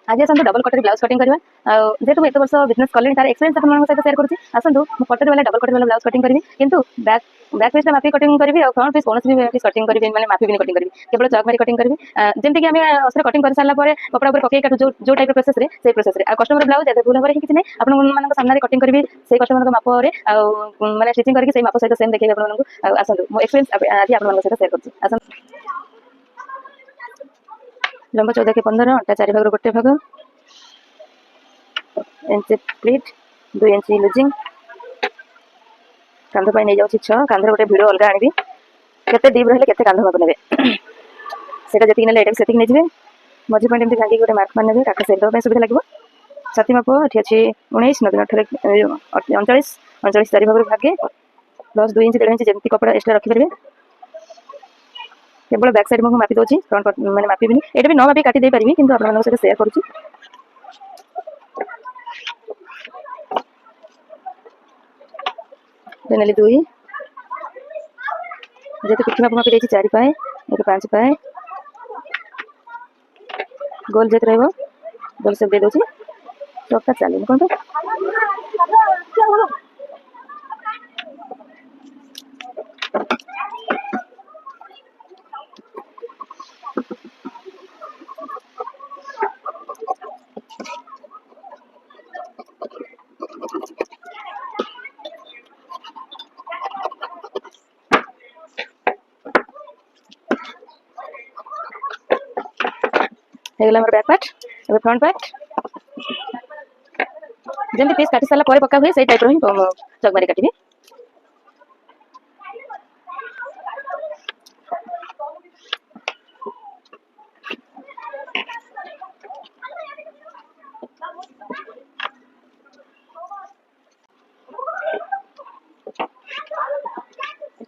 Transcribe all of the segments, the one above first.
आज आसतु डबल कटरी blouse cutting करवा जेहेतु मुझे वर्ष बिजनेस कले तार एक्सपीरियंस आप सहित शेयर करुँच आसतु कटरी वाला डबल कटरी वाला ब्लाउज कटिंग करी किंतु बैक पीस मापी कटिंग करी और फ्रंट पीस कौन भी पीस कटिंग करी मैंने मापी भी कटिंग करी केवल चक मारी कटिंग करी जमीक आम असर कटिंग कर सारा कपड़ा उपर पकई काटू जो टाइप प्रोसेस से प्रोसेस कस्टमर ब्लाउज जब भूल भाव किसी ना आप सामने कटिंग करी से कस्टमर माप मैंने स्टिचिंग करके माप सहित सेम देखिए आपको आसतु मो एक्सपीरियंस आज आप सहित शेयर करुँच लंबा 14 के 15 अंटा 4 भाग गोटे भाग इंच प्लीट 2 इंच लुजिंग कांध पर नहीं जाऊँ 6 कांधर गोटे भिड़ अलग आनी केते डीप रही केते कांध माप ने जी ना से नहीं मझी पॉइंट एमती भांगी गोटे मार्क मारे काट सेट सुविधा लगे छाती माप ये अच्छी 19 9 39 39 4 भाग भागे प्लस 2 इंच 1.5 इंच जमी कपड़ा एक्सट्रा रखिपारे केवल बैक साइड मुझे मापी दूसरी फ्रंट मैंने मापी ये भी न मापी काटी दे पारि कि आप सहित शेयर करुँच नेली 2 जेहतु पिठी माप मापी 4 पाए एक 5 पाए गोल जेहतु रहा गोल से दे दूसरी चौकटा चलिए कौन हेगला मोर बैक पार्ट अब फ्रंट पार्ट जमी पीस काटी सारा पक्का हुए से टाइप रही चक मारी काटी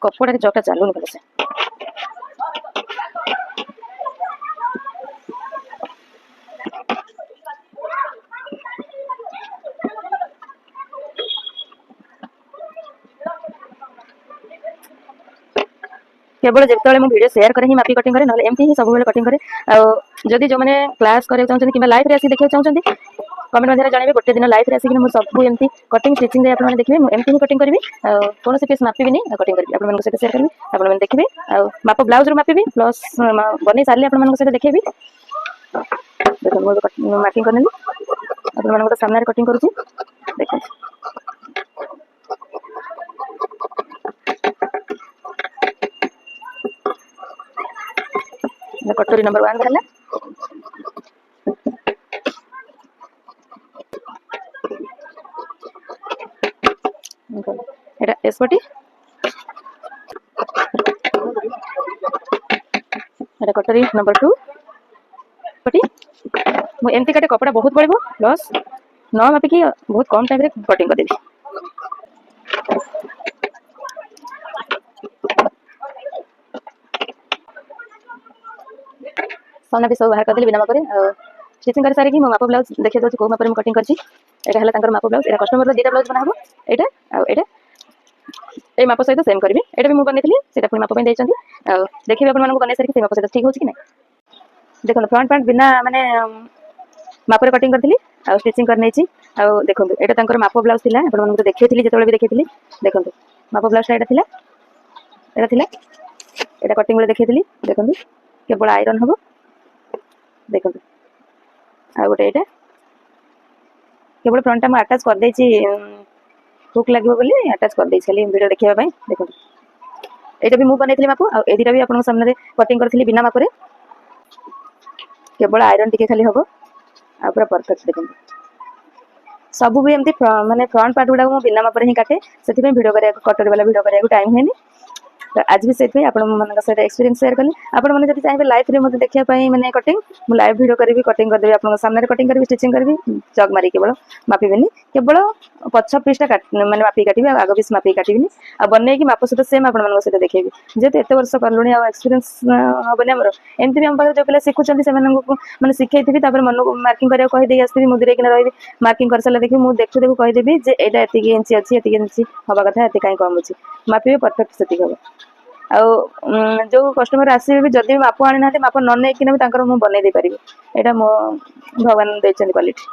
कपड़ा के चकटा चलुन भल से केवल जिते मुझे वीडियो शेयर करे मापी कटिंग करे ना एमती ही सब कटिंग करे जदि जो मैंने क्लास करा चाहते कि लाइव आसिक देखा चाहते कमेंट मध्य जानवे गोटे दिन लाइव आसिक सब एमती कटिंग स्टिचिंग आप देखिए एमती ही कटिंग करी कौन पीस मापिनी कटिंग करी आप सहित शेयर करी आप देखिए माप ब्लाउज मापिबी प्लस बन सारे आप सहित देखी देखो मार्किंग कर आप सामने कटिंग करुँच देखो कटोरी नंबर 1 बाहर एटा एसपटी एटा कटोरी नंबर 2 पटी मु एमती काटे कपड़ा बहुत पड़ो प्लस न मापिकी बहुत कम टाइम रे कटिंग कर देबी सामना भी सब बाहर करदेली बिना मापरे स्टिचिंग कर सारी मो माप ब्लाउज देखिए दूसरी कौ मापरे कटिंग करछि एटा हला माप ब्लाउज एटा कस्टमर दीटा ब्लाउज बना हबो एटा ए माप सहित सेम करी एटा भी मु बनेइली सेटा पुनी माप पे देइछंती देखिए अपन मानको बनै सारी से माप सहित ठीक होछि कि नै देखो फ्रंट पैंट बिना माने मापरे कटिंग करथिली आ स्टिचिंग कर नैछि आ देखो एटा तांकर माप ब्लाउज थिला अपन मानको देखैथिली जेतोले भी देखैथिली देखो माप ब्लाउज एटा थिला एटा कटिंग बेले देखैथिली देखो केवल आयरन हबो देखो आ गोटे ये केवल फ्रंट टाइम अटैच कर देछि हुक लगे बोली अटैच कर देछि खाली वीडियो देखिबा पई देखो एटा भी मु बनेइथिली माप आ एदिटा भी आपन सामने कटिंग करथिली बिना माप रे केवल आयरन टिके खाली हबो आ पूरा परफेक्ट देखो सब भी एमती माने फ्रंट पार्ट गुडा मु बिना माप रे ही काटे सेति पे वीडियो करिया कटोरी वाला वीडियो करिया टाइम हेनी तो आज भी से सहित एक्सपीरियंस शेयर कली आपने जब चाहिए लाइव रे मतलब देखा मैंने कटिंग मुझे लाइव वीडियो करी कटिंग करदेवी आप सामने कटिंग करी स्टिचिंग करी चक मारी केवल मापिबेनी केवल पछ पीसटा मैंने मापी काटी आग पीस मापी काटबी आ बनई माप सहित सेम आप सहित देखेबी जेहतु एत वर्ष कलुणी एक्सपीरियंस हेनी आमर एमती भी आम पाखे जो पे शिखुं से मैंने शिखई मन को मार्किंग करा कहीदे आसती मुझे रही मार्किंग कर सारे देखिए मुझे देखू देखू कहीदेवी जे एटा एतिक इंच अच्छी एतिक इंच हवा कथा एति कहीं कम अच्छी मापिबे परफेक्ट से हम जो कस्टमर आसवे भी जदि माप आनी ना माप न नहीं कि भी बन दे पारि एटा मो भगवान देते क्वालिटी।